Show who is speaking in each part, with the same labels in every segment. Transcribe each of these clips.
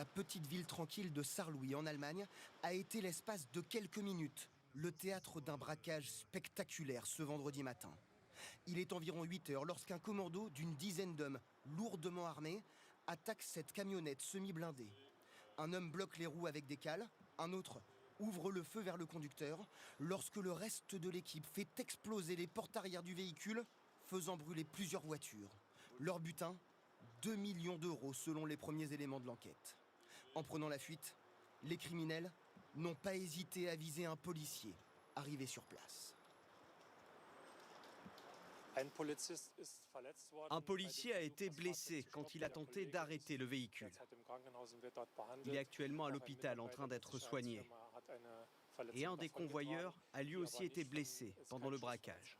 Speaker 1: La petite ville tranquille de Saarlouis en Allemagne a été l'espace de quelques minutes le théâtre d'un braquage spectaculaire ce vendredi matin. Il est environ 8 heures lorsqu'un commando d'une dizaine d'hommes lourdement armés attaque cette camionnette semi-blindée. Un homme bloque les roues avec des cales, un autre ouvre le feu vers le conducteur lorsque le reste de l'équipe fait exploser les portes arrière du véhicule, faisant brûler plusieurs voitures. Leur butin, 2 millions d'euros selon les premiers éléments de l'enquête. En prenant la fuite, les criminels n'ont pas hésité à viser un policier arrivé sur place.
Speaker 2: Un policier a été blessé quand il a tenté d'arrêter le véhicule. Il est actuellement à l'hôpital en train d'être soigné. Et un des convoyeurs a lui aussi été blessé pendant le braquage.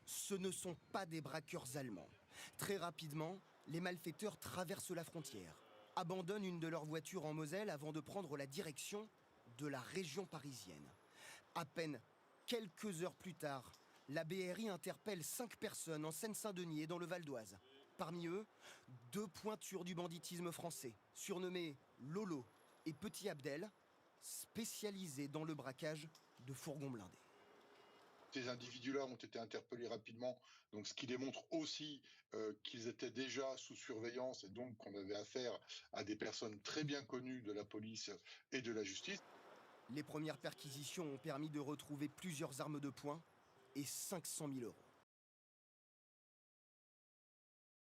Speaker 1: Ce ne sont pas des braqueurs allemands. Très rapidement, les malfaiteurs traversent la frontière, abandonnent une de leurs voitures en Moselle avant de prendre la direction de la région parisienne. À peine quelques heures plus tard, la BRI interpelle 5 personnes en Seine-Saint-Denis et dans le Val-d'Oise. Parmi eux, 2 pointures du banditisme français, surnommés Lolo et Petit Abdel, spécialisés dans le braquage de fourgons blindés.
Speaker 3: Ces individus-là ont été interpellés rapidement, donc ce qui démontre aussi qu'ils étaient déjà sous surveillance et donc qu'on avait affaire à des personnes très bien connues de la police et de la justice.
Speaker 1: Les premières perquisitions ont permis de retrouver plusieurs armes de poing et 500 000 euros.